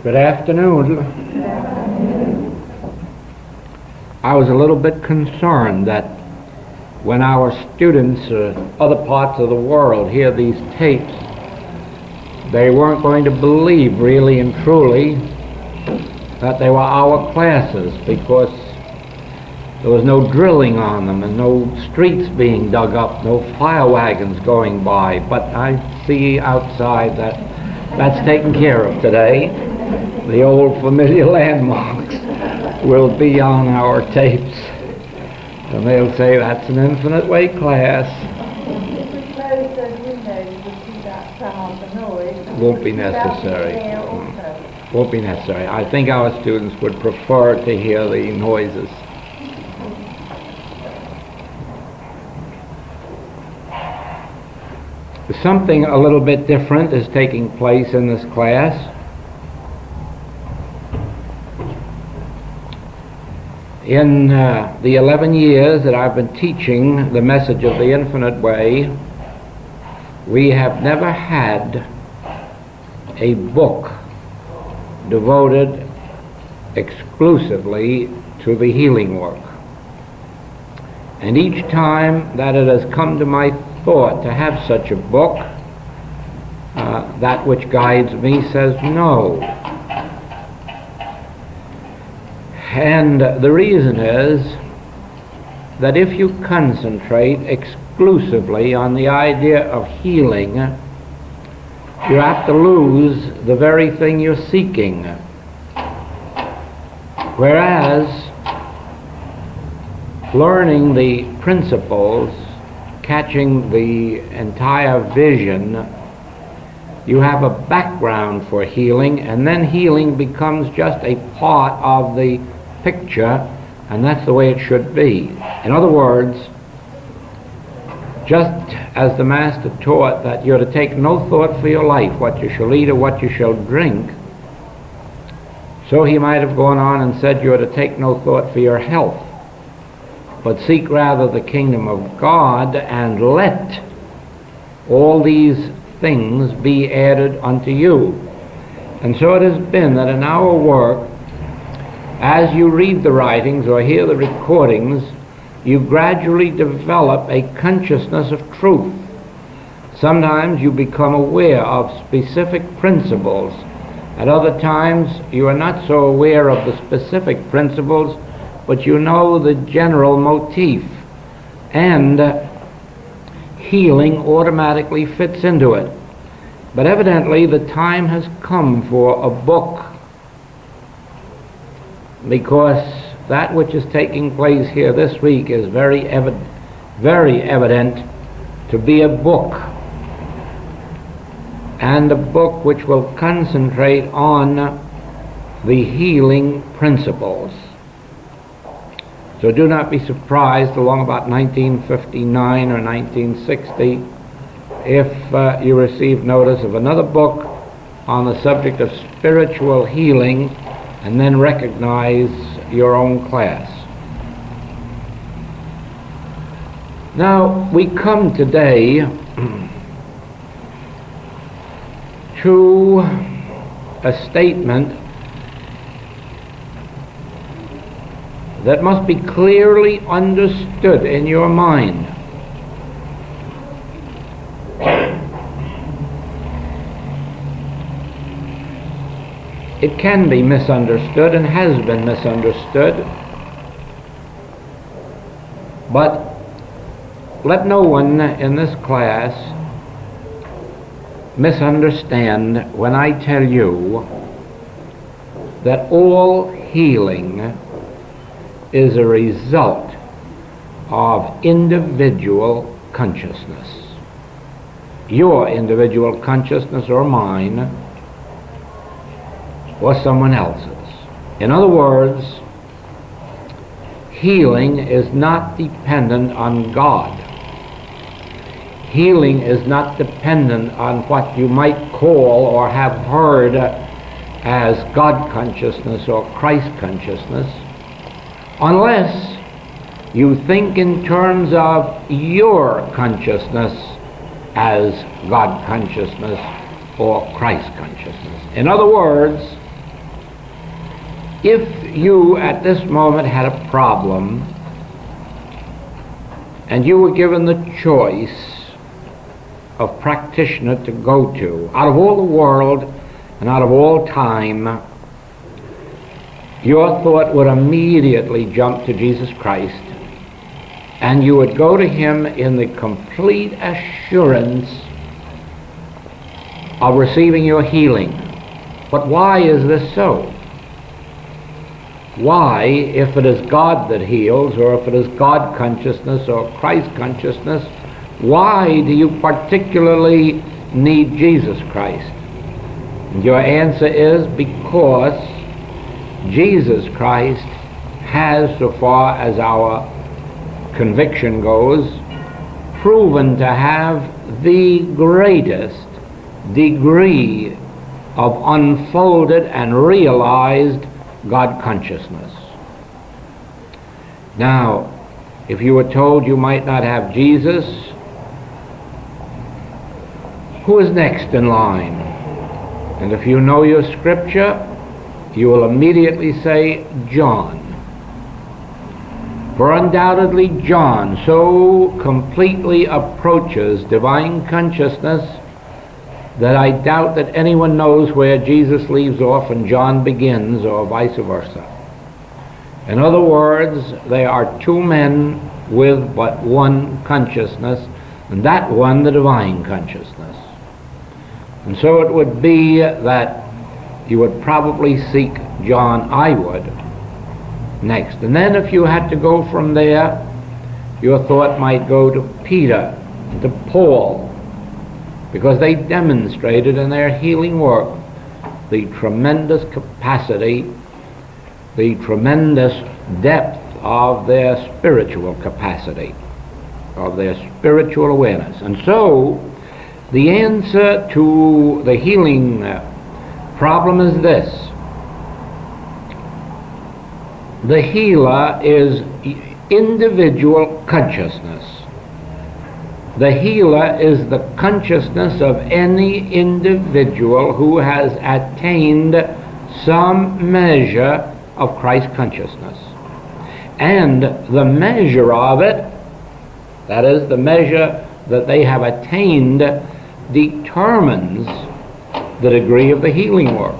Good afternoon. I was a little bit concerned that when our students other parts of the world hear these tapes, they weren't going to believe really and truly that they were our classes, because there was no drilling on them and no streets being dug up, no fire wagons going by. But I see outside that that's taken care of today. The old familiar landmarks will be on our tapes, and they'll say that's an Infinite Way class. If we close those windows, you see that sound, the noise. Won't be necessary. Won't be necessary. I think our students would prefer to hear the noises. Something a little bit different is taking place in this class. In the 11 years that I've been teaching the message of the Infinite Way, we have never had a book devoted exclusively to the healing work. And each time that it has come to my thought to have such a book, that which guides me says no. And the reason is that if you concentrate exclusively on the idea of healing, you have to lose the very thing you're seeking. Whereas learning the principles, catching the entire vision, you have a background for healing, and then healing becomes just a part of the picture, and that's the way it should be. In other words, just as the Master taught that you're to take no thought for your life, what you shall eat or what you shall drink, so he might have gone on and said you're to take no thought for your health, but seek rather the kingdom of God, and let all these things be added unto you. And so it has been that in our work, as you read the writings or hear the recordings, you gradually develop a consciousness of truth. Sometimes you become aware of specific principles. At other times you are not so aware of the specific principles, but you know the general motif. And healing automatically fits into it. But evidently the time has come for a book, because that which is taking place here this week is very evident to be a book, and a book which will concentrate on the healing principles. So do not be surprised along about 1959 or 1960 if you receive notice of another book on the subject of spiritual healing, and then recognize your own class. Now, we come today to a statement that must be clearly understood in your mind. It can be misunderstood and has been misunderstood, but let no one in this class misunderstand when I tell you that all healing is a result of individual consciousness. Your individual consciousness or mine, or someone else's. In other words, healing is not dependent on God. Healing is not dependent on what you might call or have heard as God consciousness or Christ consciousness, unless you think in terms of your consciousness as God consciousness or Christ consciousness. In other words, if you at this moment had a problem and you were given the choice of practitioner to go to, out of all the world and out of all time, your thought would immediately jump to Jesus Christ, and you would go to him in the complete assurance of receiving your healing. But why is this so? Why, if it is God that heals, or if it is God consciousness or Christ consciousness, why do you particularly need Jesus Christ? And your answer is because Jesus Christ has, so far as our conviction goes, proven to have the greatest degree of unfolded and realized God consciousness. Now, if you were told you might not have Jesus, who is next in line? And if you know your scripture, you will immediately say John. For undoubtedly John so completely approaches divine consciousness that I doubt that anyone knows where Jesus leaves off and John begins, or vice versa. In other words, they are two men with but one consciousness, and that one the divine consciousness. And so it would be that you would probably seek John, I would, next. And then if you had to go from there, your thought might go to Peter, to Paul, because they demonstrated in their healing work the tremendous capacity, the tremendous depth of their spiritual capacity, of their spiritual awareness. And so the answer to the healing problem is this: the healer is individual consciousness. The healer is the consciousness of any individual who has attained some measure of Christ consciousness. And the measure of it, that is, the measure that they have attained, determines the degree of the healing work.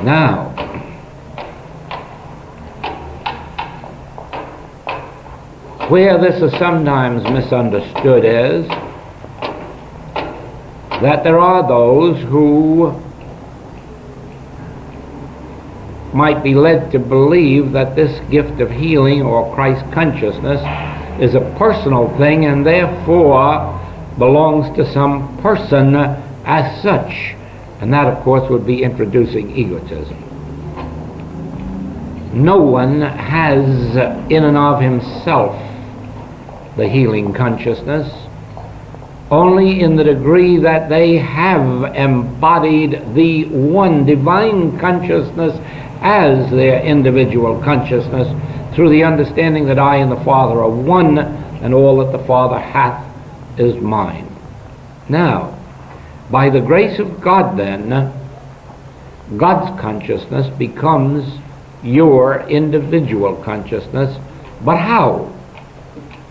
Now, where this is sometimes misunderstood is that there are those who might be led to believe that this gift of healing or Christ consciousness is a personal thing and therefore belongs to some person as such. And that, of course, would be introducing egotism. No one has in and of himself the healing consciousness, only in the degree that they have embodied the one divine consciousness as their individual consciousness through the understanding that I and the Father are one, and all that the Father hath is mine. Now, by the grace of God then, God's consciousness becomes your individual consciousness. But how?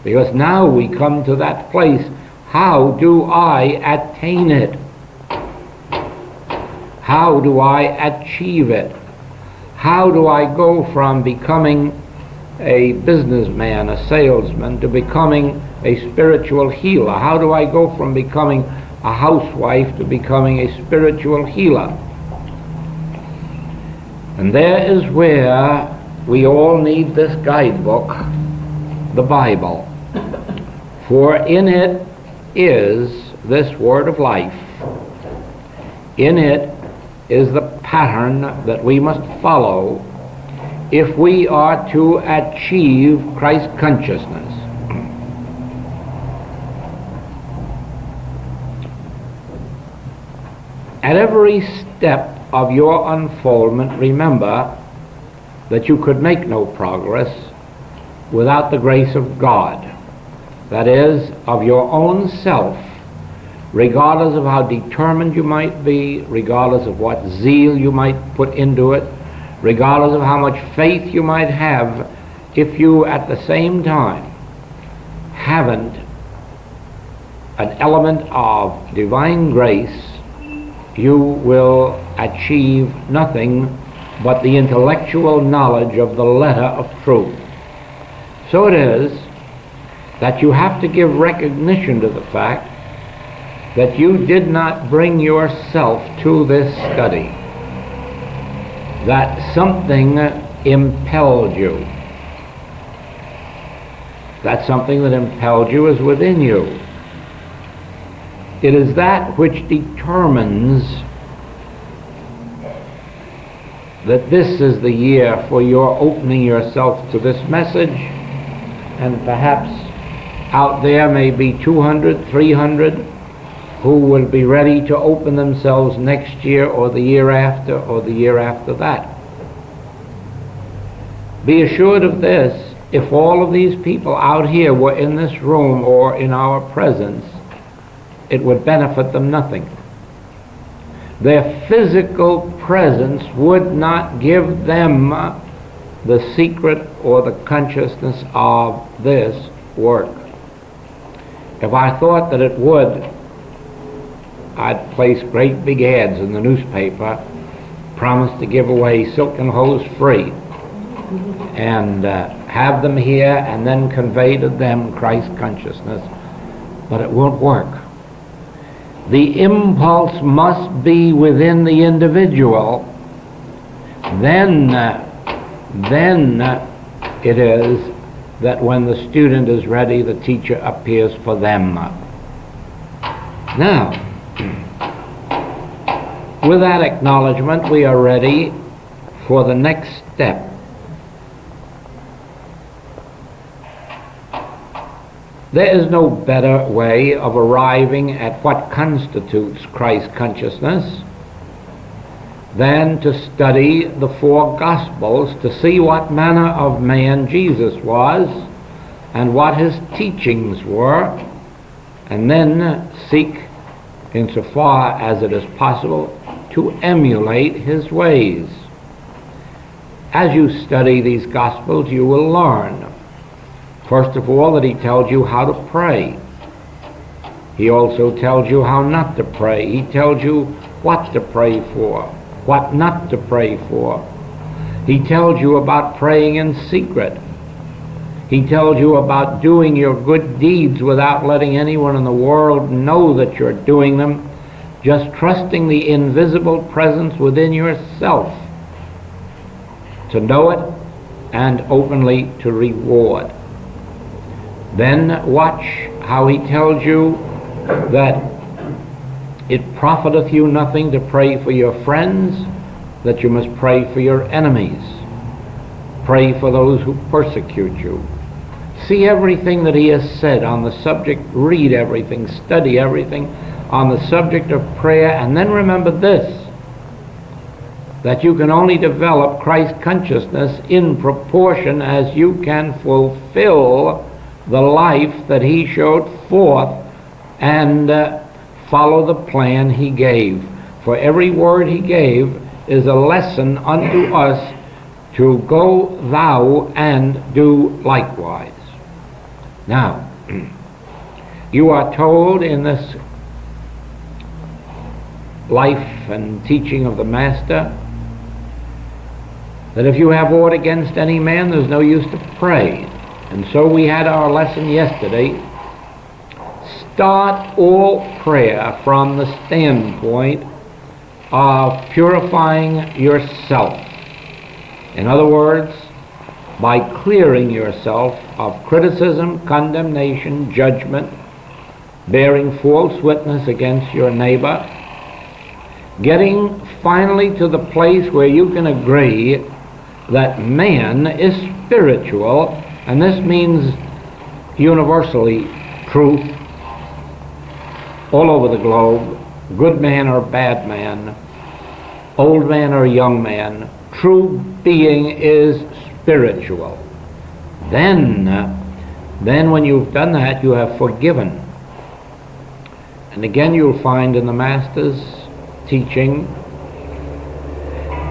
Because now we come to that place, how do I attain it? How do I achieve it? How do I go from becoming a businessman, a salesman, to becoming a spiritual healer? How do I go from becoming a housewife to becoming a spiritual healer? And there is where we all need this guidebook, the Bible. For in it is this word of life. In it is the pattern that we must follow if we are to achieve Christ consciousness. At every step of your unfoldment, remember that you could make no progress without the grace of God. That is, of your own self regardless of how determined you might be, regardless of what zeal you might put into it, regardless of how much faith you might have, if you at the same time haven't an element of divine grace, you will achieve nothing but the intellectual knowledge of the letter of truth. So it is that you have to give recognition to the fact that you did not bring yourself to this study, that something impelled you. That something that impelled you is within you. It is that which determines that this is the year for your opening yourself to this message, and perhaps out there may be 200, 300 who will be ready to open themselves next year or the year after or the year after that. Be assured of this: if all of these people out here were in this room or in our presence, it would benefit them nothing. Their physical presence would not give them the secret or the consciousness of this work. If I thought that it would, I'd place great big ads in the newspaper, promise to give away silken hose free, and have them here and then convey to them Christ consciousness. But it won't work. The impulse must be within the individual. Then it is that when the student is ready, the teacher appears for them. Now, with that acknowledgement, we are ready for the next step. There is no better way of arriving at what constitutes Christ consciousness than to study the four Gospels to see what manner of man Jesus was and what his teachings were, and then seek, insofar as it is possible, to emulate his ways. As you study these Gospels, you will learn, first of all, that he tells you how to pray. He also tells you how not to pray. He tells you what to pray for, what not to pray for. He tells you about praying in secret. He tells you about doing your good deeds without letting anyone in the world know that you're doing them, just trusting the invisible presence within yourself to know it and openly to reward. Then watch how he tells you that it profiteth you nothing to pray for your friends, that you must pray for your enemies. Pray for those who persecute you. See everything that he has said on the subject, read everything, study everything on the subject of prayer, and then remember this, that you can only develop Christ consciousness in proportion as you can fulfill the life that he showed forth and follow the plan he gave. For every word he gave is a lesson unto us to go thou and do likewise. Now, you are told in this life and teaching of the Master that if you have aught against any man, there's no use to pray. And so we had our lesson yesterday. Start all prayer from the standpoint of purifying yourself. In other words, by clearing yourself of criticism, condemnation, judgment, bearing false witness against your neighbor, getting finally to the place where you can agree that man is spiritual, and this means universally truth all over the globe, good man or bad man, old man or young man, true being is spiritual. Then when you've done that, you have forgiven. And again you'll find in the Master's teaching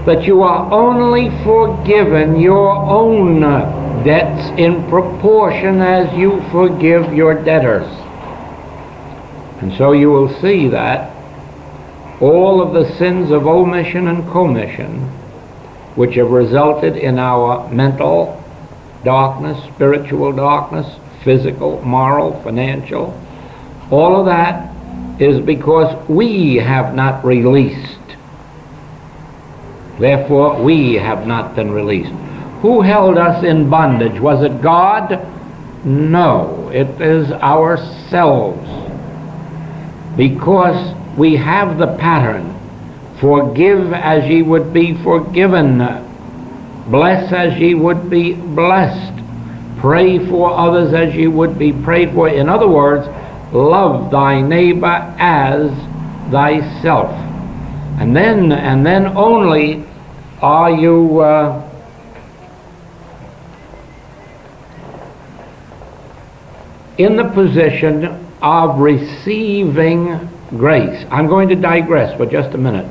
that you are only forgiven your own debts in proportion as you forgive your debtors. And so you will see that all of the sins of omission and commission, which have resulted in our mental darkness, spiritual darkness, physical, moral, financial, all of that is because we have not released. Therefore, we have not been released. Who held us in bondage? Was it God? No, it is ourselves. Because we have the pattern, forgive as ye would be forgiven, bless as ye would be blessed, pray for others as ye would be prayed for. In other words, love thy neighbor as thyself. And then only are you in the position of receiving grace. I'm going to digress for just a minute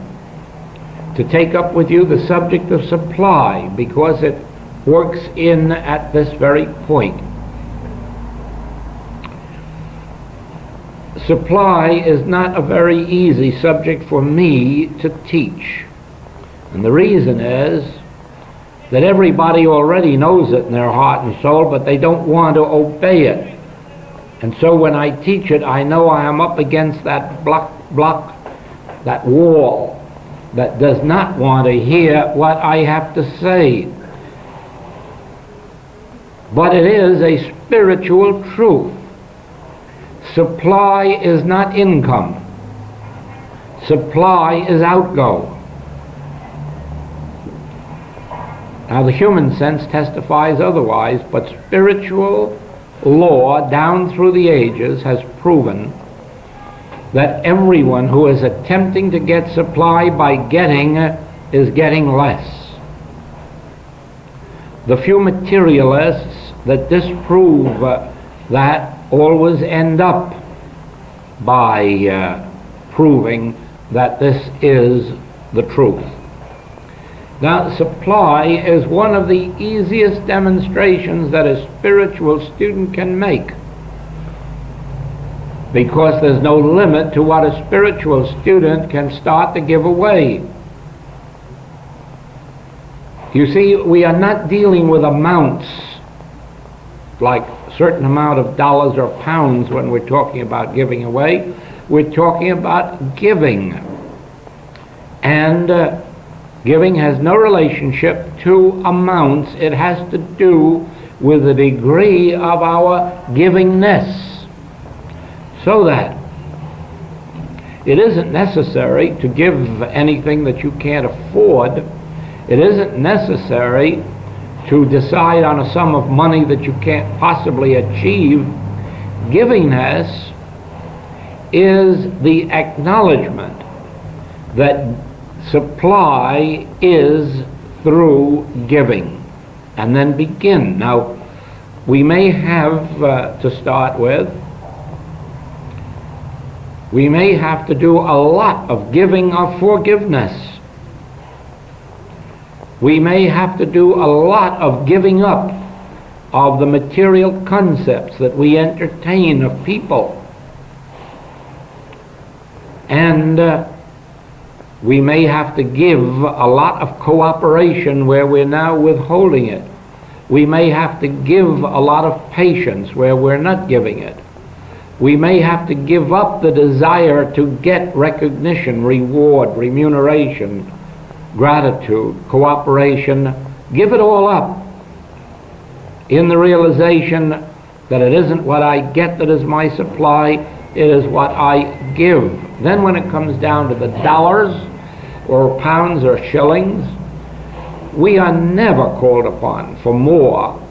to take up with you the subject of supply, because it works in at this very point. Supply is not a very easy subject for me to teach. And the reason is that everybody already knows it in their heart and soul, but they don't want to obey it. And so when I teach it, I know I am up against that block, that wall that does not want to hear what I have to say. But it is a spiritual truth. Supply is not income. Supply is outgo. Now the human sense testifies otherwise, but spiritual law down through the ages has proven that everyone who is attempting to get supply by getting is getting less. The few materialists that disprove that always end up by proving that this is the truth. Now, supply is one of the easiest demonstrations that a spiritual student can make, because there's no limit to what a spiritual student can start to give away. You see, we are not dealing with amounts like a certain amount of dollars or pounds when we're talking about giving away. We're talking about giving. And giving has no relationship to amounts. It has to do with the degree of our givingness. So that it isn't necessary to give anything that you can't afford. It isn't necessary to decide on a sum of money that you can't possibly achieve. Givingness is the acknowledgement that supply is through giving. And then begin. Now, we may have, to start with, we may have to do a lot of giving of forgiveness. We may have to do a lot of giving up of the material concepts that we entertain of people. And we may have to give a lot of cooperation where we're now withholding it. We may have to give a lot of patience where we're not giving it. We may have to give up the desire to get recognition, reward, remuneration, gratitude, cooperation. Give it all up in the realization that it isn't what I get that is my supply, it is what I give. Then when it comes down to the dollars or pounds or shillings, we are never called upon for more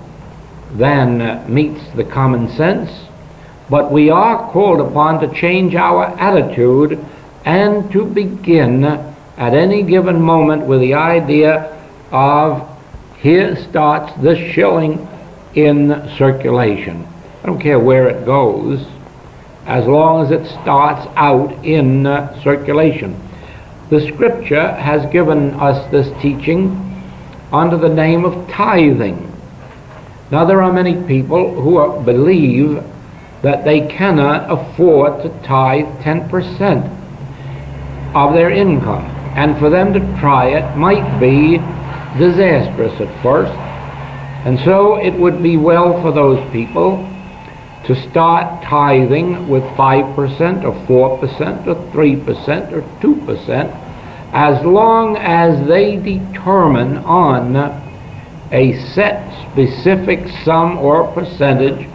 than meets the common sense, but we are called upon to change our attitude and to begin at any given moment with the idea of, here starts this shilling in circulation. I don't care where it goes. as long as it starts out in circulation. The Scripture has given us this teaching under the name of tithing. Now, there are many people who believe that they cannot afford to tithe 10% of their income, and for them to try it might be disastrous at first. And so it would be well for those people to start tithing with 5% or 4% or 3% or 2%, as long as they determine on a set specific sum or percentage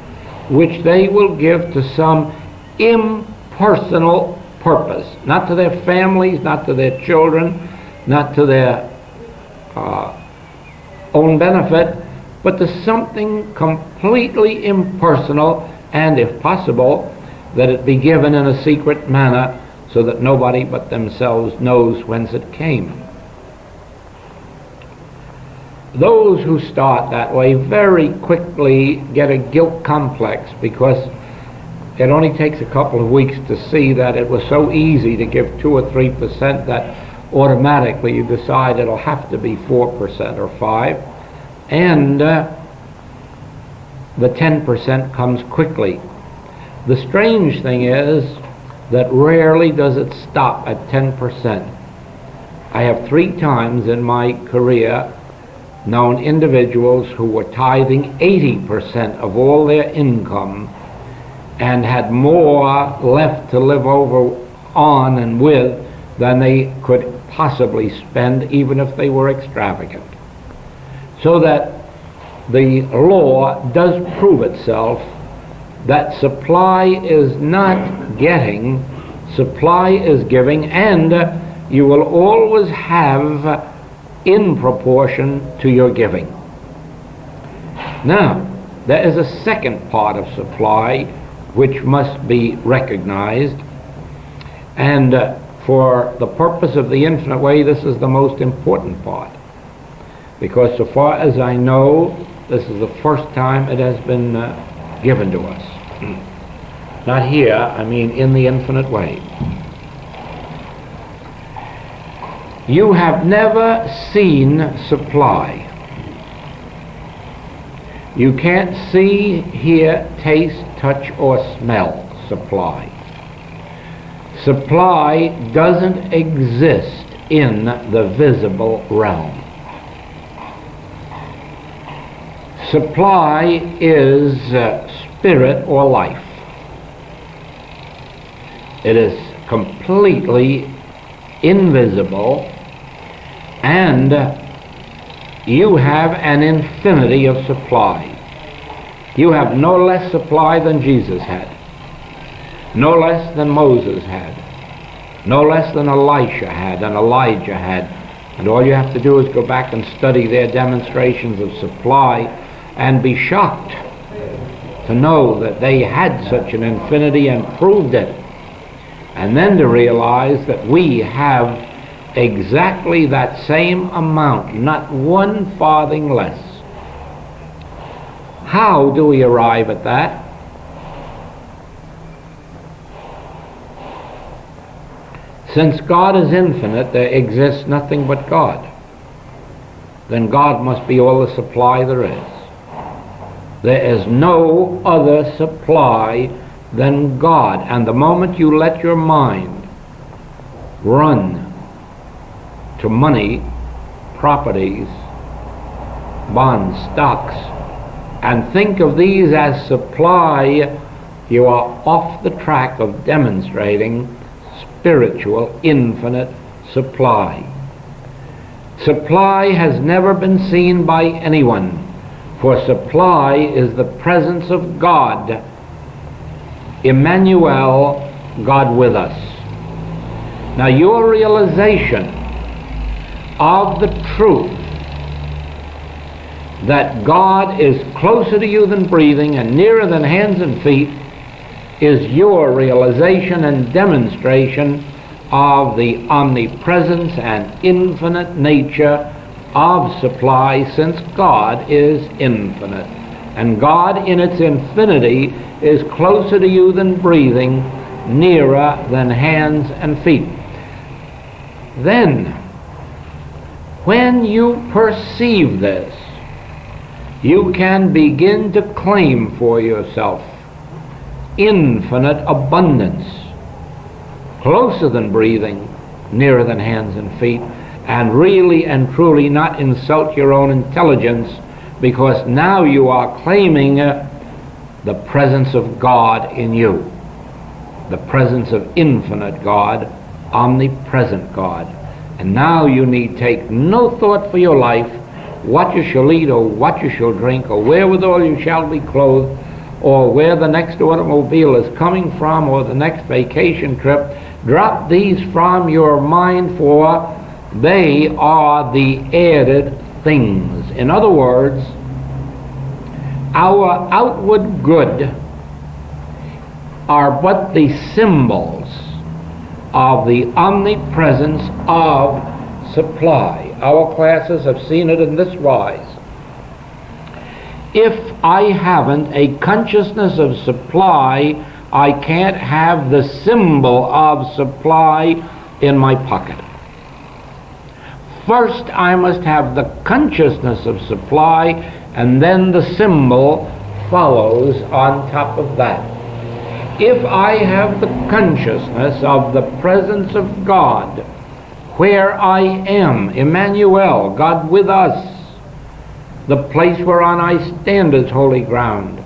which they will give to some impersonal purpose, not to their families, not to their children, not to their own benefit, but to something completely impersonal, and if possible, that it be given in a secret manner so that nobody but themselves knows whence it came. Those who start that way very quickly get a guilt complex, because it only takes a couple of weeks to see that it was so easy to give 2 or 3% that automatically you decide it'll have to be 4% or 5%, and the 10% comes quickly. The strange thing is that rarely does it stop at 10%. I have 3 times in my career known individuals who were tithing 80% of all their income and had more left to live over on and with than they could possibly spend, even if they were extravagant. So that the law does prove itself that supply is not getting, supply is giving, and you will always have in proportion to your giving. Now, there is a second part of supply which must be recognized, and for the purpose of the infinite way, this is the most important part, because so far as I know, this is the first time it has been given to us. Not here, I mean in the infinite way. You have never seen supply. You can't see, hear, taste, touch, or smell supply. Supply doesn't exist in the visible realm. Supply is spirit or life. It is completely invisible, and you have an infinity of supply. You have no less supply than Jesus had, no less than Moses had, no less than Elisha had and Elijah had. And all you have to do is go back and study their demonstrations of supply and be shocked to know that they had such an infinity and proved it. And then to realize that we have exactly that same amount, not 1 farthing less. How do we arrive at that? Since God is infinite, there exists nothing but God. Then God must be all the supply there is. There is no other supply than God. And the moment you let your mind run to money, properties, bonds, stocks, and think of these as supply, you are off the track of demonstrating spiritual infinite supply. Supply has never been seen by anyone, for supply is the presence of God, Emmanuel, God with us. Now, your realization of the truth that God is closer to you than breathing and nearer than hands and feet is your realization and demonstration of the omnipresence and infinite nature of supply, since God is infinite And God in its infinity is closer to you than breathing, nearer than hands and feet. Then, when you perceive this, you can begin to claim for yourself infinite abundance, closer than breathing, nearer than hands and feet, and really and truly not insult your own intelligence, because now you are claiming the presence of God in you, the presence of infinite God, omnipresent God. And now you need take no thought for your life, what you shall eat or what you shall drink, or wherewithal you shall be clothed, or where the next automobile is coming from, or the next vacation trip. Drop these from your mind, for they are the added things. In other words, our outward good are but the symbols of the omnipresence of supply. Our classes have seen it in this wise. If I haven't a consciousness of supply, I can't have the symbol of supply in my pocket. First, I must have the consciousness of supply, and then the symbol follows on top of that. If I have the consciousness of the presence of God, where I am, Emmanuel, God with us, the place whereon I stand is holy ground.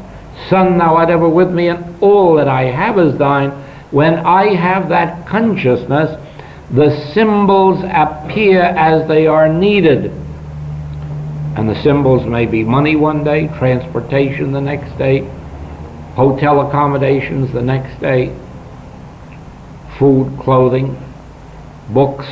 Son, thou art ever with me, and all that I have is thine. When I have that consciousness, the symbols appear as they are needed. And the symbols may be money one day, transportation the next day, hotel accommodations the next day, food, clothing, books,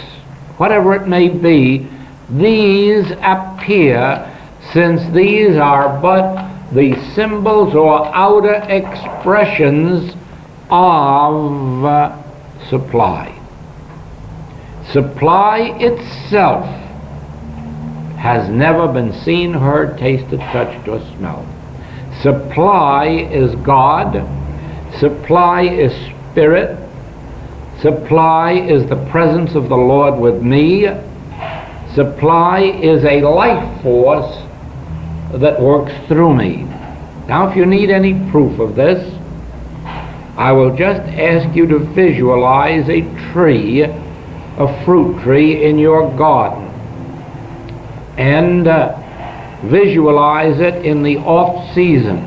whatever it may be. These appear, since these are but the symbols or outer expressions of supply. Supply itself has never been seen, heard, tasted, touched, or smelled. Supply is God. Supply is spirit. Supply is the presence of the Lord with me. Supply is a life force that works through me. Now, if you need any proof of this, I will just ask you to visualize a tree, a fruit tree in your garden, and visualize it in the off-season,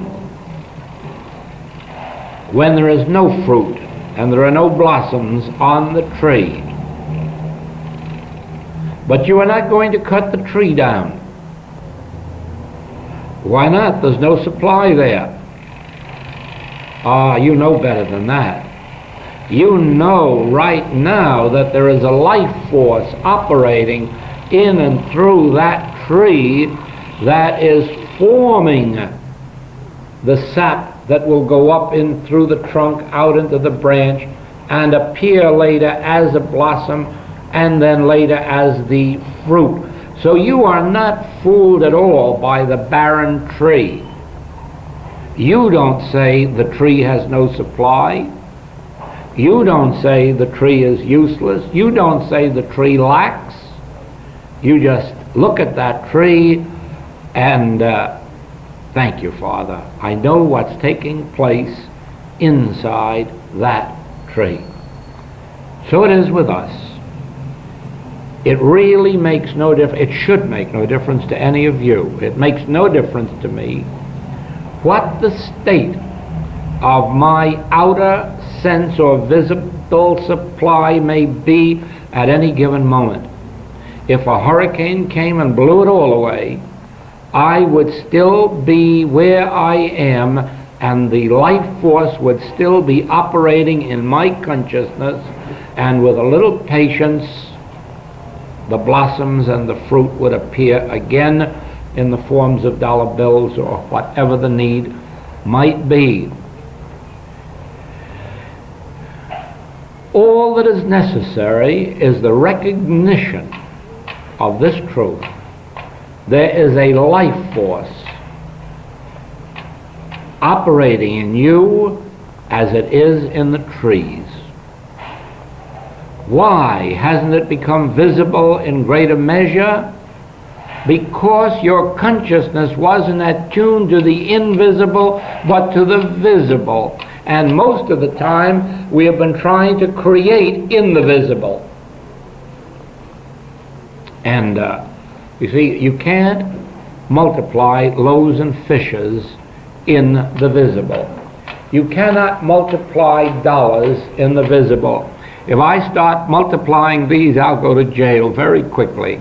when there is no fruit and there are no blossoms on the tree. But you are not going to cut the tree down. Why not? There's no supply there. You know better than that. You know right now that there is a life force operating in and through that tree that is forming the sap that will go up in through the trunk, out into the branch, and appear later as a blossom, and then later as the fruit. So you are not fooled at all by the barren tree. You don't say the tree has no supply. You don't say the tree is useless. You don't say the tree lacks. You just look at that tree and thank you, Father. I know what's taking place inside that tree. So it is with us. It really makes no difference. It should make no difference to any of you. It makes no difference to me what the state of my outer sense or visible supply may be at any given moment. If a hurricane came and blew it all away, I would still be where I am, and the life force would still be operating in my consciousness, and with a little patience, the blossoms and the fruit would appear again in the forms of dollar bills or whatever the need might be. All that is necessary is the recognition of this truth. There is a life force operating in you as it is in the trees. Why hasn't it become visible in greater measure? Because your consciousness wasn't attuned to the invisible, but to the visible. And most of the time, we have been trying to create in the visible. And you see, you can't multiply loaves and fishes in the visible. You cannot multiply dollars in the visible. If I start multiplying these, I'll go to jail very quickly.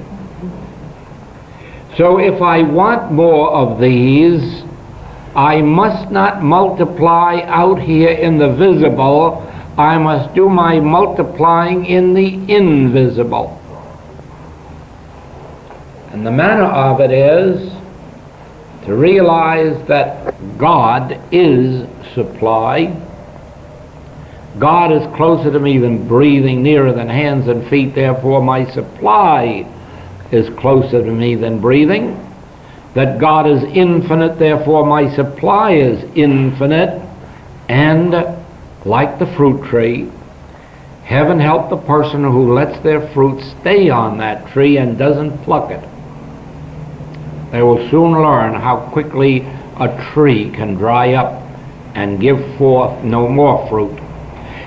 So if I want more of these, I must not multiply out here in the visible. I must do my multiplying in the invisible. And the manner of it is to realize that God is supply. God is closer to me than breathing, nearer than hands and feet, therefore my supply is closer to me than breathing. That God is infinite, therefore my supply is infinite. And like the fruit tree, heaven help the person who lets their fruit stay on that tree and doesn't pluck it. They will soon learn how quickly a tree can dry up and give forth no more fruit.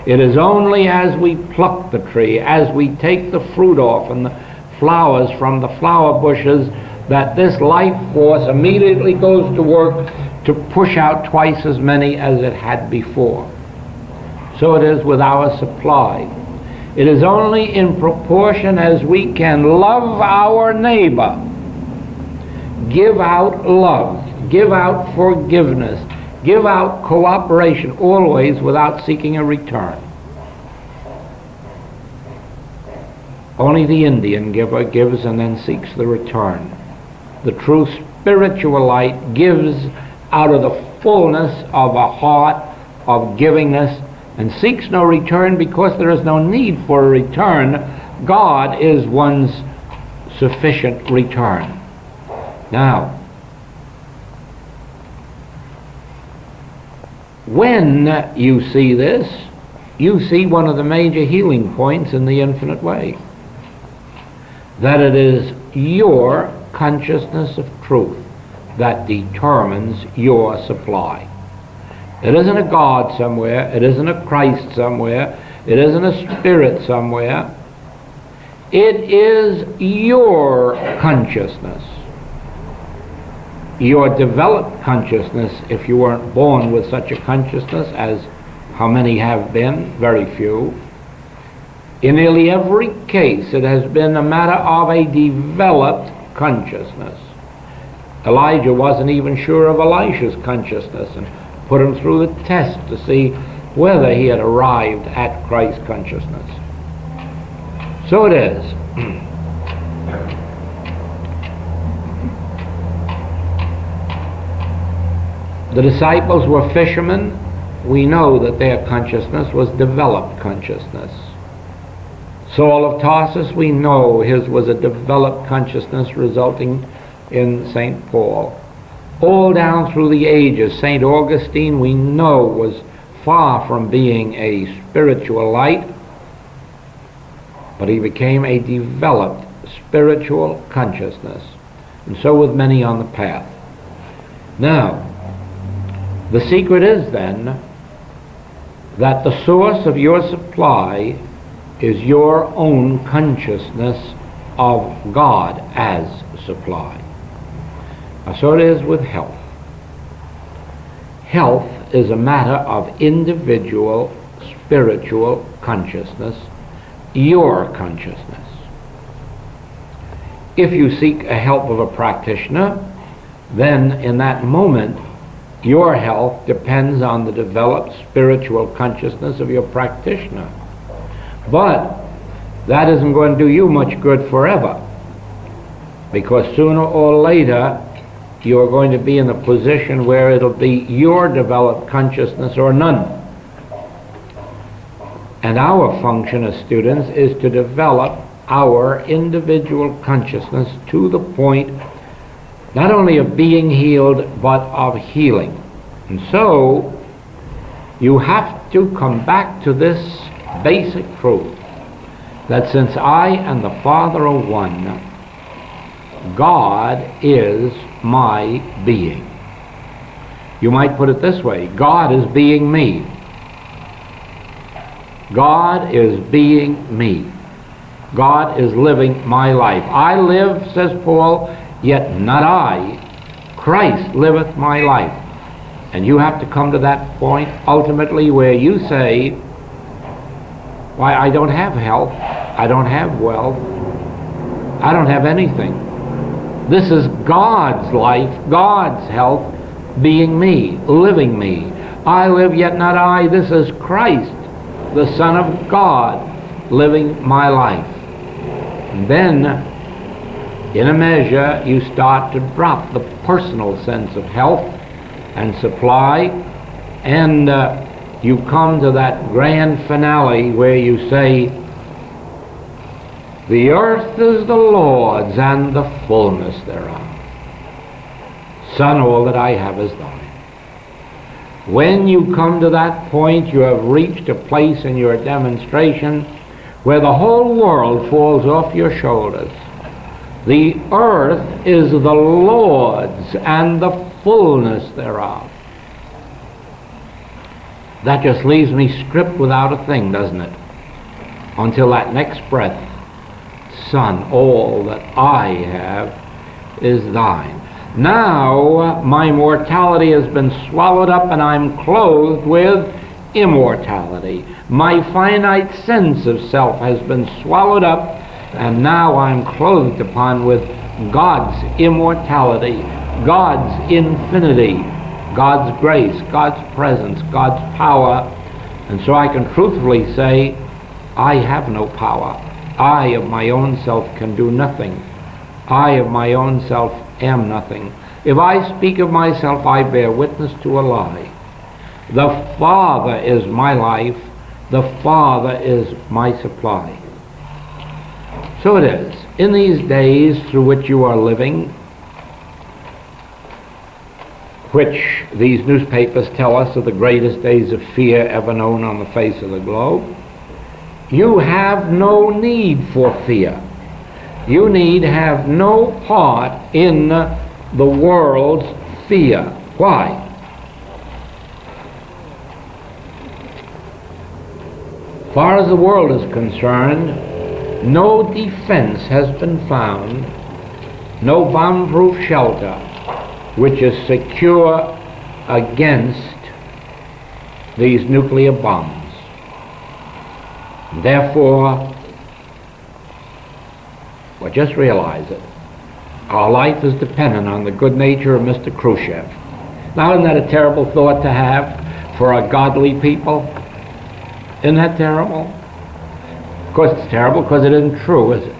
It is only as we pluck the tree, as we take the fruit off and the flowers from the flower bushes, that this life force immediately goes to work to push out twice as many as it had before. So it is with our supply. It is only in proportion as we can love our neighbor, give out love, give out forgiveness, give out cooperation, always without seeking a return. Only the Indian giver gives and then seeks the return. The true spiritual light gives out of the fullness of a heart of givingness and seeks no return because there is no need for a return. God is one's sufficient return. Now, when you see this, you see one of the major healing points in the infinite way. That it is your consciousness of truth that determines your supply. It isn't a God somewhere, it isn't a Christ somewhere, it isn't a spirit somewhere. It is your consciousness. Your developed consciousness, if you weren't born with such a consciousness, as how many have been, very few. In nearly every case, it has been a matter of a developed consciousness. Elijah wasn't even sure of Elisha's consciousness and put him through the test to see whether he had arrived at Christ's consciousness. So it is. The disciples were fishermen. We know that their consciousness was developed consciousness. Saul of Tarsus, we know his was a developed consciousness resulting in St. Paul. All down through the ages, St. Augustine, we know, was far from being a spiritual light, but he became a developed spiritual consciousness. And so with many on the path. Now, the secret is then that the source of your supply is your own consciousness of God as supply. Now, so it is with health. Health is a matter of individual spiritual consciousness, your consciousness. If you seek a help of a practitioner, then in that moment your health depends on the developed spiritual consciousness of your practitioner. But that isn't going to do you much good forever, because sooner or later you're going to be in a position where it'll be your developed consciousness or none. And our function as students is to develop our individual consciousness to the point not only of being healed, but of healing. And so, you have to come back to this basic truth, that since I and the Father are one, God is my being. You might put it this way: God is being me. God is being me. God is living my life. I live, says Paul, yet not I. Christ liveth my life. And you have to come to that point ultimately where you say, why, I don't have health, I don't have wealth, I don't have anything. This is God's life, God's health, being me, living me. I live, yet not I. This is Christ, the Son of God, living my life. And then, in a measure, you start to drop the personal sense of health and supply, and you come to that grand finale where you say, the earth is the Lord's and the fullness thereof. Son, all that I have is thine. When you come to that point, you have reached a place in your demonstration where the whole world falls off your shoulders. The earth is the Lord's and the fullness thereof. That just leaves me stripped without a thing, doesn't it? Until that next breath. Son, all that I have is thine. Now my mortality has been swallowed up and I'm clothed with immortality. My finite sense of self has been swallowed up, and now I'm clothed upon with God's immortality, God's infinity, God's grace, God's presence, God's power. And so I can truthfully say, I have no power. I of my own self can do nothing. I of my own self am nothing. If I speak of myself, I bear witness to a lie. The Father is my life. The Father is my supply. So it is. In these days through which you are living, which these newspapers tell us are the greatest days of fear ever known on the face of the globe, you have no need for fear. You need have no part in the world's fear. Why? As far as the world is concerned, no defense has been found, no bomb-proof shelter which is secure against these nuclear bombs. Therefore, well, just realize it. Our life is dependent on the good nature of Mr. Khrushchev. Now, isn't that a terrible thought to have for a godly people? Isn't that terrible? Of course it's terrible because it isn't true, is it?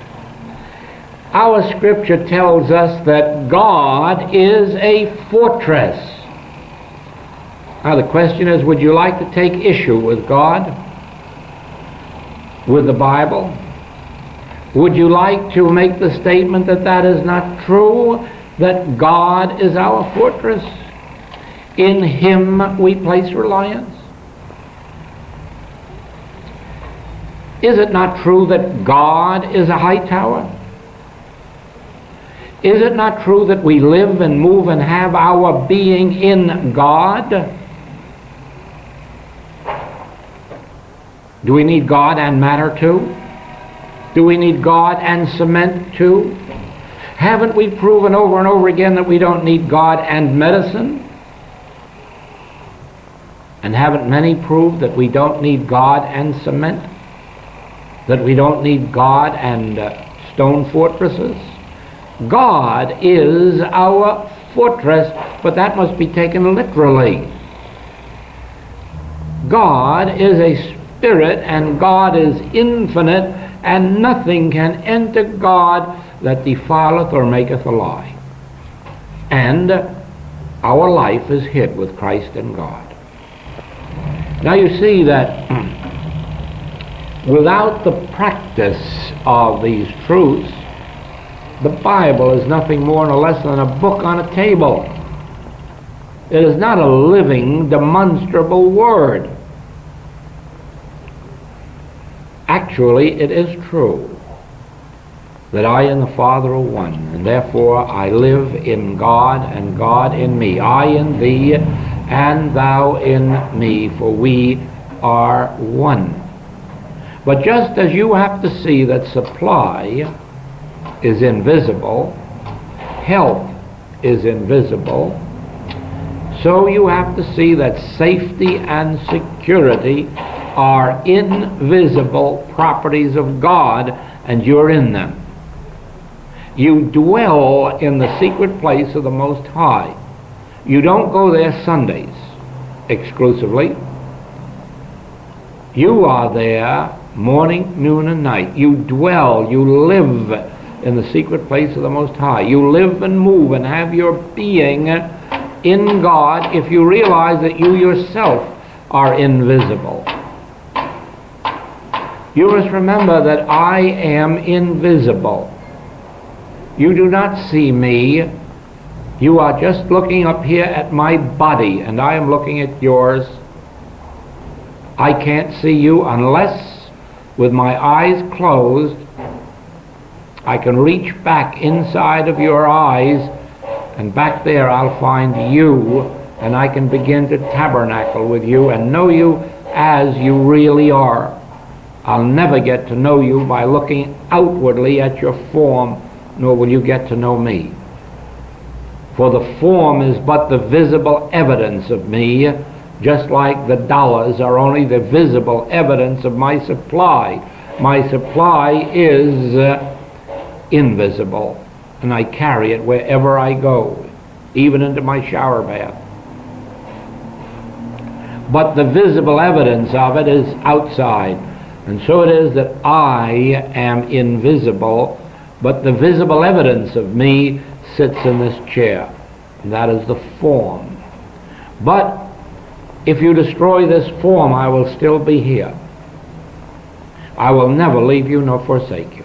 Our scripture tells us that God is a fortress. Now the question is, would you like to take issue with God? With the Bible? Would you like to make the statement that that is not true, that God is our fortress? In Him we place reliance? Is it not true that God is a high tower? Is it not true that we live and move and have our being in God? Do we need God and matter too? Do we need God and cement too? Haven't we proven over and over again that we don't need God and medicine? And haven't many proved that we don't need God and cement? That we don't need God and stone fortresses? God is our fortress, but that must be taken literally. God is a spirit, and God is infinite, and nothing can enter God that defileth or maketh a lie. And our life is hid with Christ in God. Now you see that without the practice of these truths, the Bible is nothing more nor less than a book on a table. It is not a living, demonstrable word. Actually, it is true that I and the Father are one, and therefore I live in God and God in me. I in thee and thou in me, for we are one. But just as you have to see that supply is invisible, health is invisible, so you have to see that safety and security are invisible properties of God, and you're in them. You dwell in the secret place of the Most High. You don't go there Sundays exclusively. You are there morning, noon, and night. You dwell, you live in the secret place of the Most High. You live and move and have your being in God if you realize that you yourself are invisible. You must remember that I am invisible. You do not see me. You are just looking up here at my body, and I am looking at yours. I can't see you unless, with my eyes closed, I can reach back inside of your eyes, and back there I'll find you, and I can begin to tabernacle with you and know you as you really are. I'll never get to know you by looking outwardly at your form, nor will you get to know me. For the form is but the visible evidence of me, just like the dollars are only the visible evidence of my supply. My supply is invisible, and I carry it wherever I go, even into my shower bath. But the visible evidence of it is outside. And so it is that I am invisible, but the visible evidence of me sits in this chair, and that is the form. But if you destroy this form, I will still be here. I will never leave you nor forsake you.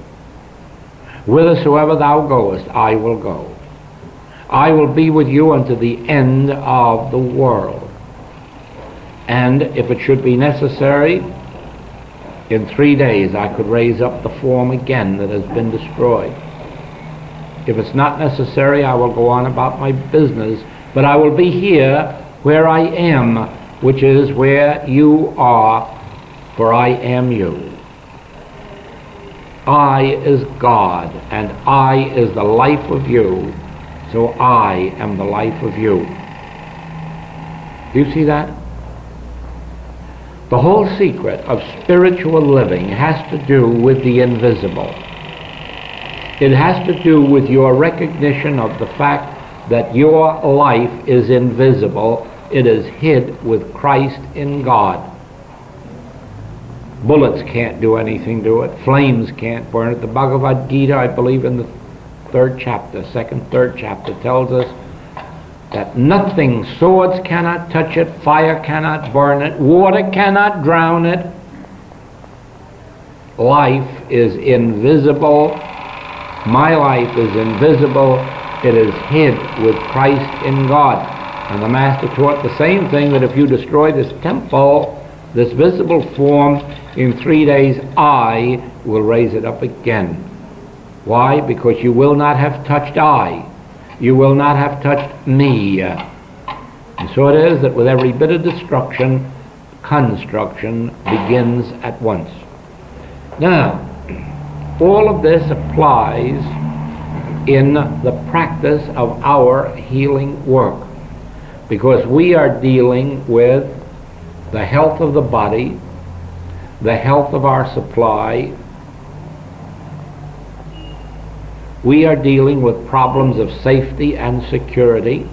Whithersoever thou goest, I will go. I will be with you unto the end of the world. And if it should be necessary, in 3 days I could raise up the form again that has been destroyed. If it's not necessary, I will go on about my business, but I will be here where I am, which is where you are, for I am you. I is God, and I is the life of you, so I am the life of you. Do you see that? The whole secret of spiritual living has to do with the invisible. It has to do with your recognition of the fact that your life is invisible. It is hid with Christ in God. Bullets can't do anything to it. Flames can't burn it. The Bhagavad Gita, I believe in the third chapter, third chapter, tells us that nothing, swords cannot touch it, fire cannot burn it, water cannot drown it. Life is invisible. My life is invisible. It is hid with Christ in God. And the Master taught the same thing, that if you destroy this temple, this visible form, in 3 days I will raise it up again. Why? Because you will not have touched I. You will not have touched me. And so it is that with every bit of destruction, construction begins at once. Now, all of this applies in the practice of our healing work, because we are dealing with the health of the body, the health of our supply. We are dealing with problems of safety and security.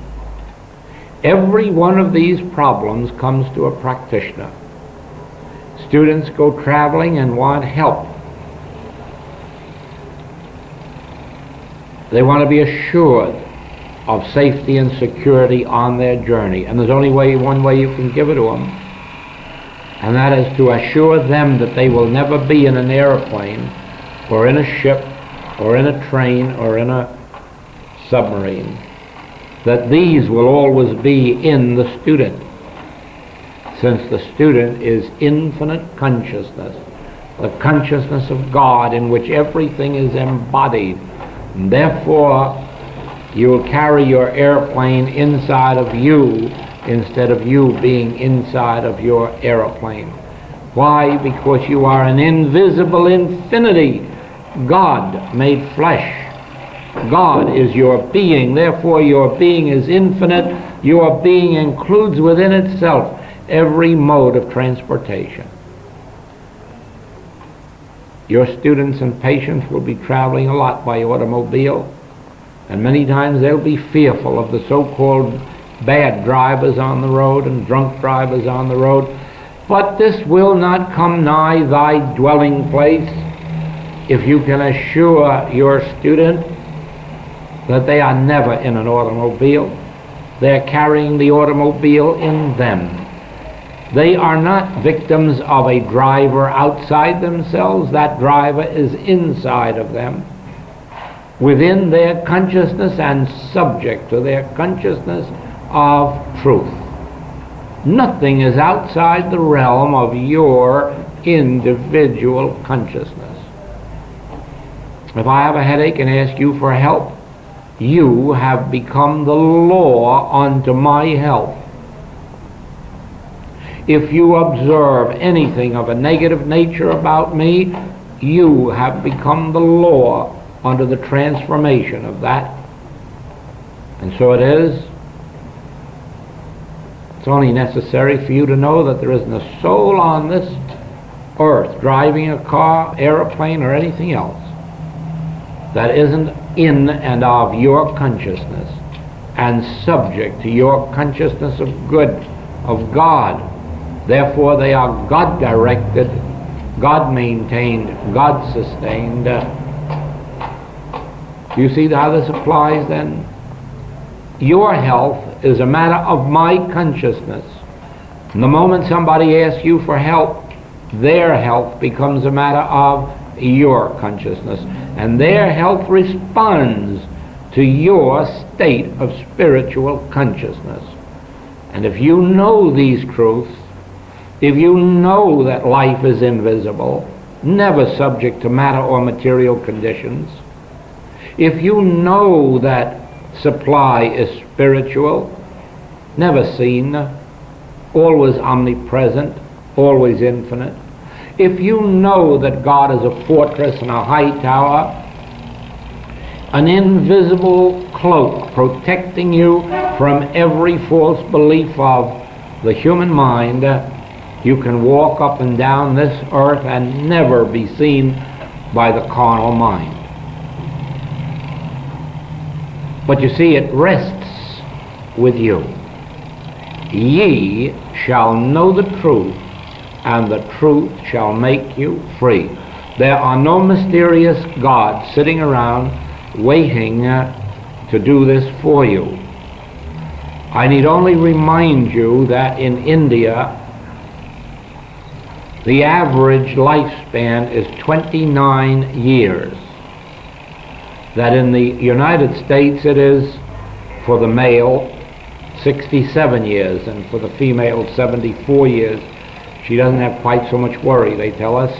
Every one of these problems comes to a practitioner. Students go traveling and want help. They want to be assured of safety and security on their journey. And there's only one way you can give it to them, and that is to assure them that they will never be in an airplane or in a ship or in a train or in a submarine. that these will always be in the student, since the student is infinite consciousness, the consciousness of God in which everything is embodied. And therefore, you will carry your airplane inside of you instead of you being inside of your airplane. Why? Because you are an invisible infinity, God made flesh. God is your being, therefore your being is infinite. Your being includes within itself every mode of transportation. Your students and patients will be traveling a lot by automobile, and many times they'll be fearful of the so-called bad drivers on the road and drunk drivers on the road. But this will not come nigh thy dwelling place if you can assure your student that they are never in an automobile. They're carrying the automobile in them. They are not victims of a driver outside themselves. That driver is inside of them, within their consciousness and subject to their consciousness of truth. Nothing is outside the realm of your individual consciousness. If I have a headache and ask you for help, you have become the law unto my health. If you observe anything of a negative nature about me, you have become the law unto the transformation of that. And so it is. It's only necessary for you to know that there isn't a soul on this earth driving a car, airplane, or anything else that isn't in and of your consciousness and subject to your consciousness of good, of God. Therefore they are God-directed, God-maintained, God-sustained. Do you see how this applies then? Your health is a matter of my consciousness. And the moment somebody asks you for help, their health becomes a matter of your consciousness. And their health responds to your state of spiritual consciousness. And if you know these truths, if you know that life is invisible, never subject to matter or material conditions, if you know that supply is spiritual, never seen, always omnipresent, always infinite, if you know that God is a fortress and a high tower, an invisible cloak protecting you from every false belief of the human mind, you can walk up and down this earth and never be seen by the carnal mind. But you see, it rests with you. Ye shall know the truth, and the truth shall make you free. There are no mysterious gods sitting around waiting to do this for you. I need only remind you that in India, the average lifespan is 29 years. That in the United States it is, for the male, 67 years, and for the female, 74 years. She doesn't have quite so much worry, they tell us.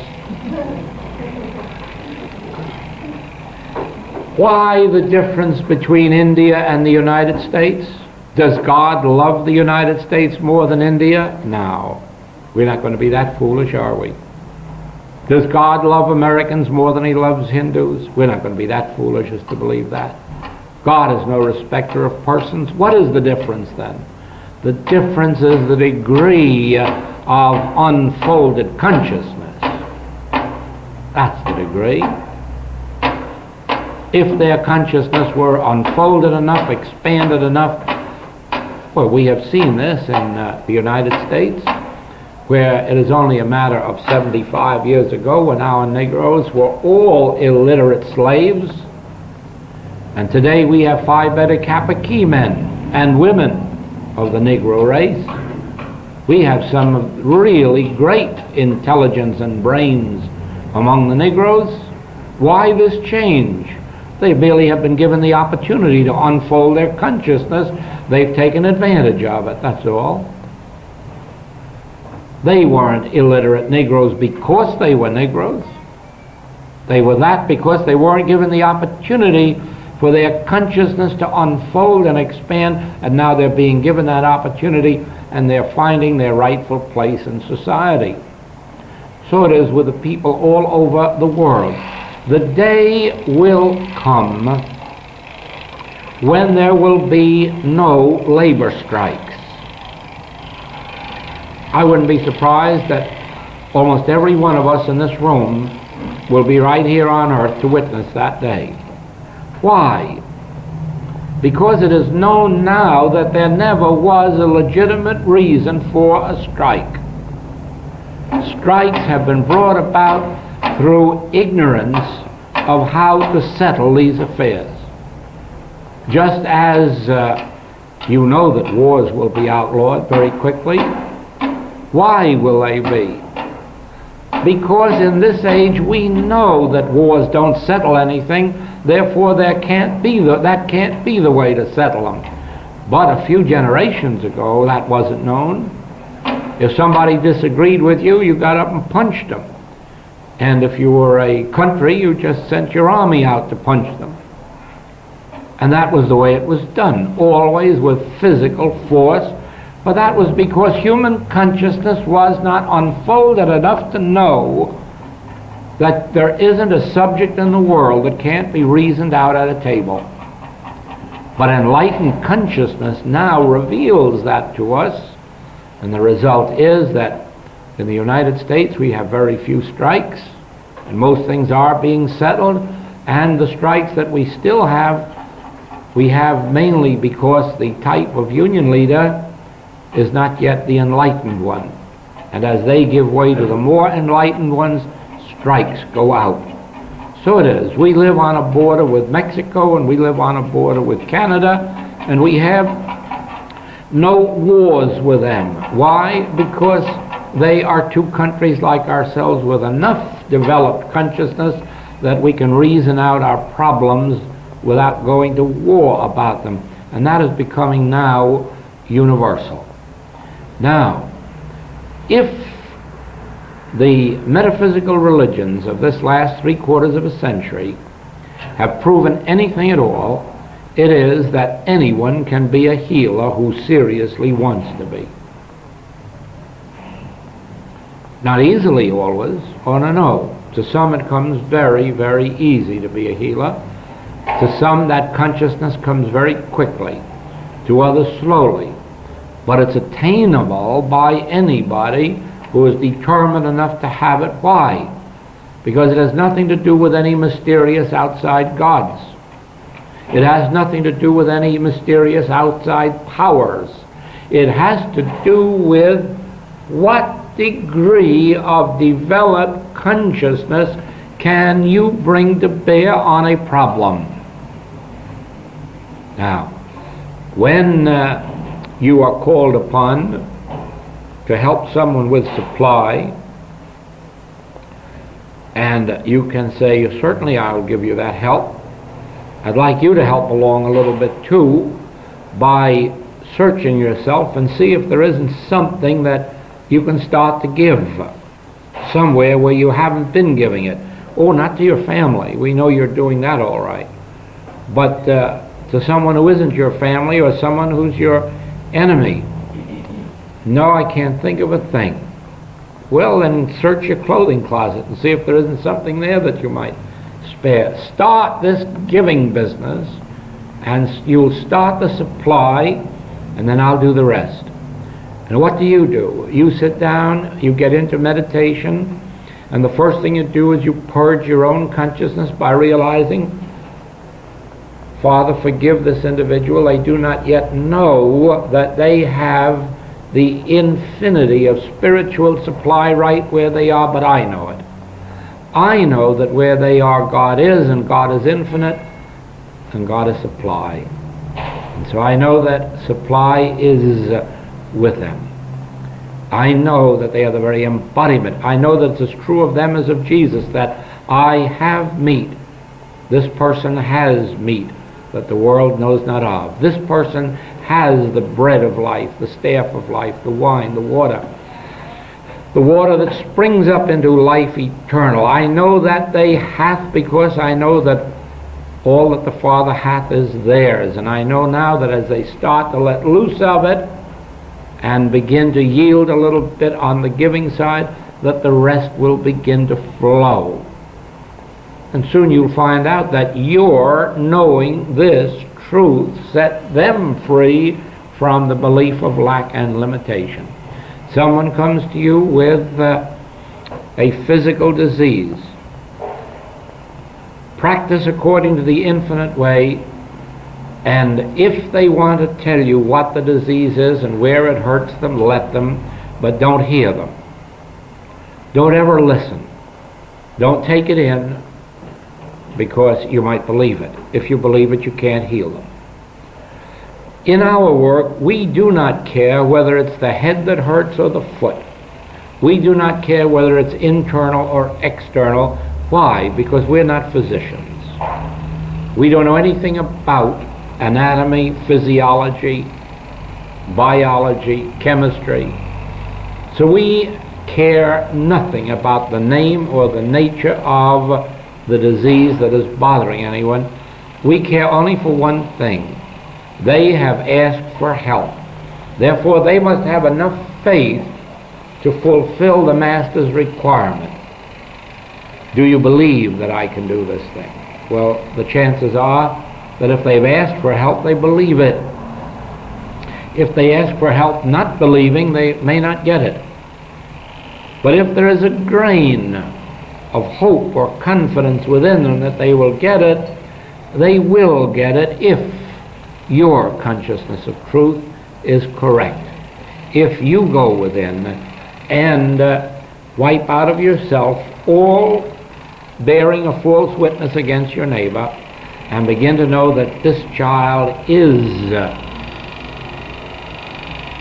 Why the difference between India and the United States? Does God love the United States more than India? No. We're not going to be that foolish, are we? Does God love Americans more than he loves Hindus? We're not going to be that foolish as to believe that. God is no respecter of persons. What is the difference then? The difference is the degree of unfolded consciousness. That's the degree. If their consciousness were unfolded enough, expanded enough, well, we have seen this in the United States, where it is only a matter of 75 years ago when our Negroes were all illiterate slaves, and today we have Phi Beta Kappa key men and women of the Negro race. We have some really great intelligence and brains among the Negroes. Why this change? They merely have been given the opportunity to unfold their consciousness. They've taken advantage of it, that's all. They weren't illiterate Negroes because they were Negroes. They were that because they weren't given the opportunity for their consciousness to unfold and expand, and now they're being given that opportunity and they're finding their rightful place in society. So it is with the people all over the world. The day will come when there will be no labor strikes. I wouldn't be surprised that almost every one of us in this room will be right here on earth to witness that day. Why? Because it is known now that there never was a legitimate reason for a strike. Strikes have been brought about through ignorance of how to settle these affairs. Just as you know that wars will be outlawed very quickly. Why will they be? Because in this age we know that wars don't settle anything, therefore that can't be the way to settle them. But a few generations ago that wasn't known. If somebody disagreed with you, you got up and punched them. And if you were a country, you just sent your army out to punch them. And that was the way it was done, always with physical force. But that was because human consciousness was not unfolded enough to know that there isn't a subject in the world that can't be reasoned out at a table. But enlightened consciousness now reveals that to us, and the result is that in the United States we have very few strikes, and most things are being settled, and the strikes that we still have, we have mainly because the type of union leader is not yet the enlightened one. And as they give way to the more enlightened ones, strikes go out. So it is. We live on a border with Mexico, and we live on a border with Canada, and we have no wars with them. Why? Because they are two countries like ourselves with enough developed consciousness that we can reason out our problems without going to war about them. And that is becoming now universal. Now, if the metaphysical religions of this last 3/4 of a century have proven anything at all, it is that anyone can be a healer who seriously wants to be. Not easily always, oh no. To some it comes very, very easy to be a healer. To some that consciousness comes very quickly. To others slowly. But it's attainable by anybody who is determined enough to have it. Why? Because it has nothing to do with any mysterious outside gods. It has nothing to do with any mysterious outside powers. It has to do with what degree of developed consciousness can you bring to bear on a problem. Now, when you are called upon to help someone with supply, and you can say, certainly I'll give you that help. I'd like you to help along a little bit too by searching yourself and see if there isn't something that you can start to give somewhere where you haven't been giving it. Oh, not to your family. We know you're doing that all right. But to someone who isn't your family or someone who's your enemy. No, I can't think of a thing. Well, then search your clothing closet and see if there isn't something there that you might spare. Start this giving business, and you'll start the supply, and then I'll do the rest. And what do? You sit down, you get into meditation, and the first thing you do is you purge your own consciousness by realizing, Father, forgive this individual. They do not yet know that they have the infinity of spiritual supply right where they are, but I know it. I know that where they are, God is, and God is infinite, and God is supply. And so I know that supply is with them. I know that they are the very embodiment. I know that it's as true of them as of Jesus, that I have meat This person has meat that the world knows not of. This person has the bread of life, the staff of life, the wine, the water that springs up into life eternal. I know that they hath, because I know that all that the Father hath is theirs. And I know now that as they start to let loose of it and begin to yield a little bit on the giving side, that the rest will begin to flow. And soon you'll find out that your knowing this truth set them free from the belief of lack and limitation. Someone comes to you with a physical disease. Practice according to the infinite way, and if they want to tell you what the disease is and where it hurts them, let them, but don't hear them. Don't ever listen. Don't take it in, because you might believe it. If you believe it, you can't heal them. In our work, we do not care whether it's the head that hurts or the foot. We do not care whether it's internal or external. Why? Because we're not physicians. We don't know anything about anatomy, physiology, biology, chemistry. So we care nothing about the name or the nature of the disease that is bothering anyone. We care only for one thing. They have asked for help. Therefore, they must have enough faith to fulfill the Master's requirement. Do you believe that I can do this thing? Well, the chances are that if they've asked for help, they believe it. If they ask for help not believing, they may not get it. But if there is a grain of hope or confidence within them that they will get it, they will get it if your consciousness of truth is correct. If you go within and wipe out of yourself all bearing a false witness against your neighbor and begin to know that this child is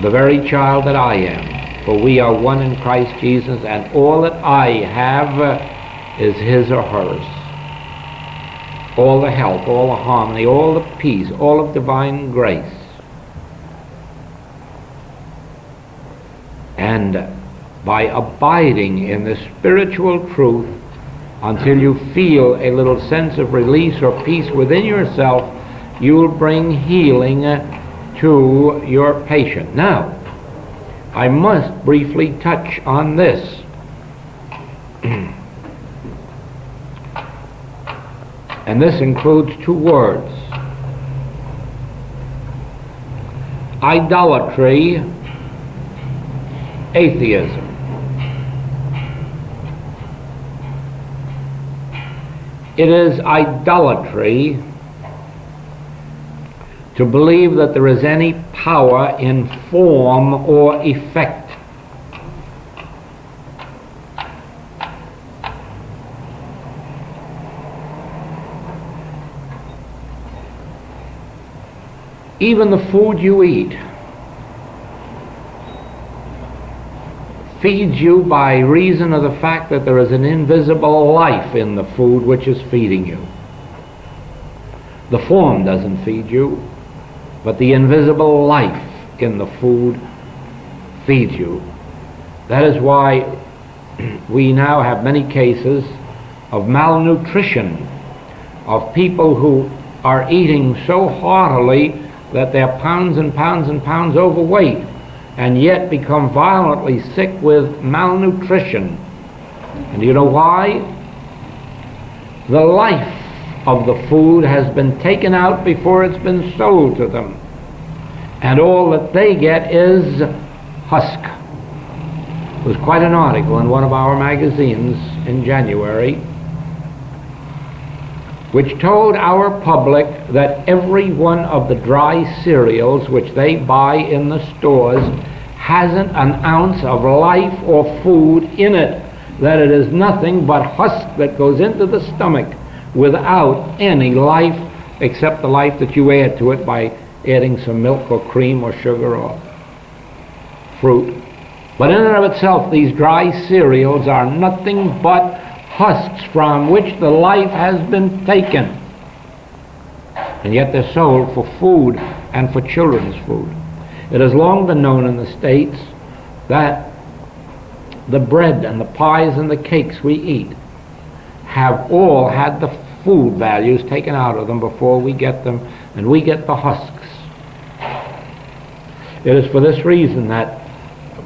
the very child that I am, for we are one in Christ Jesus, and all that I have is his or hers. All the help, all the harmony, all the peace, all of divine grace. And by abiding in the spiritual truth until you feel a little sense of release or peace within yourself, you will bring healing to your patient. Now, I must briefly touch on this. And this includes two words: idolatry, atheism. It is idolatry to believe that there is any power in form or effect. Even the food you eat feeds you by reason of the fact that there is an invisible life in the food which is feeding you. The form doesn't feed you, but the invisible life in the food feeds you. That is why we now have many cases of malnutrition, of people who are eating so heartily that they're pounds and pounds and pounds overweight, and yet become violently sick with malnutrition. And do you know why? The life of the food has been taken out before it's been sold to them, and all that they get is husk. There was quite an article in one of our magazines in January which told our public that every one of the dry cereals which they buy in the stores hasn't an ounce of life or food in it, that it is nothing but husk that goes into the stomach without any life except the life that you add to it by adding some milk or cream or sugar or fruit. But in and of itself, these dry cereals are nothing but husks from which the life has been taken. And yet they're sold for food and for children's food. It has long been known in the States that the bread and the pies and the cakes we eat have all had the food values taken out of them before we get them, and we get the husks. It is for this reason that,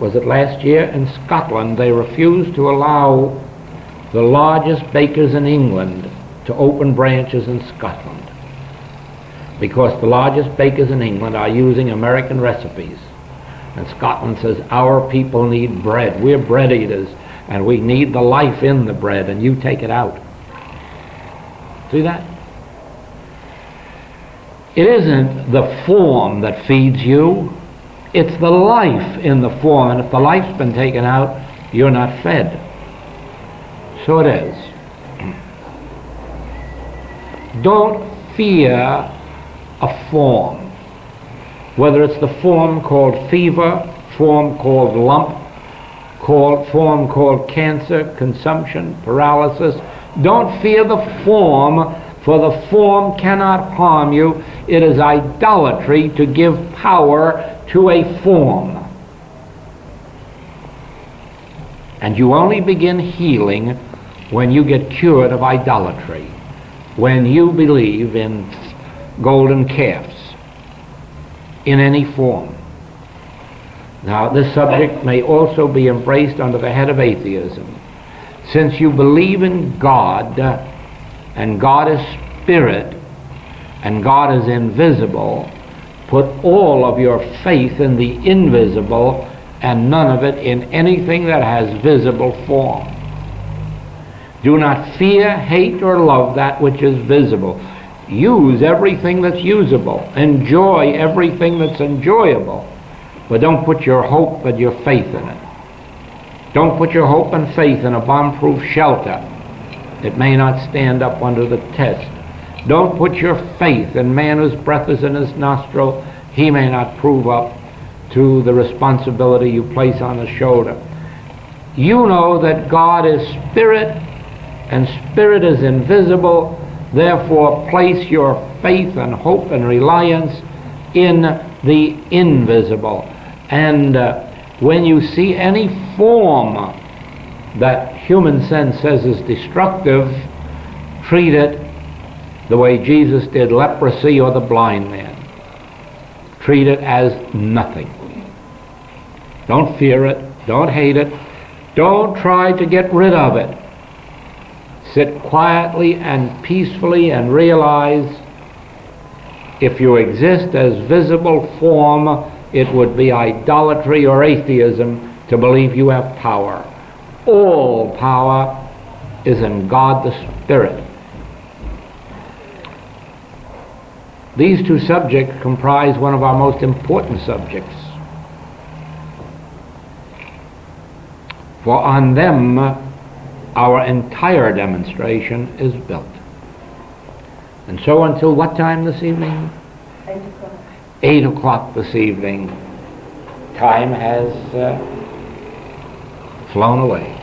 was it last year, in Scotland they refused to allow the largest bakers in England to open branches in Scotland, because the largest bakers in England are using American recipes. And Scotland says, our people need bread. We're bread eaters, and we need the life in the bread, and you take it out. See that? It isn't the form that feeds you, it's the life in the form, and if the life's been taken out, you're not fed. So it is. Don't fear a form, whether it's the form called fever, form called lump, form called cancer, consumption, paralysis. Don't fear the form, for the form cannot harm you. It is idolatry to give power to a form. And you only begin healing when you get cured of idolatry, when you believe in golden calves in any form. Now, this subject may also be embraced under the head of atheism. Since you believe in God, and God is spirit, and God is invisible, put all of your faith in the invisible and none of it in anything that has visible form. Do not fear, hate, or love that which is visible. Use everything that's usable. Enjoy everything that's enjoyable. But don't put your hope and your faith in it. Don't put your hope and faith in a bomb-proof shelter. It may not stand up under the test. Don't put your faith in man whose breath is in his nostril. He may not prove up to the responsibility you place on his shoulder. You know that God is spirit, and spirit is invisible. Therefore, place your faith and hope and reliance in the invisible. And when you see any form that human sense says is destructive, treat it the way Jesus did leprosy or the blind man. Treat it as nothing. Don't fear it. Don't hate it. Don't try to get rid of it. Sit quietly and peacefully and realize if you exist as visible form, it would be idolatry or atheism to believe you have power. All power is in God the Spirit. These two subjects comprise one of our most important subjects, for on them our entire demonstration is built. And so until what time this evening? 8 o'clock. 8 o'clock this evening. Time has flown away.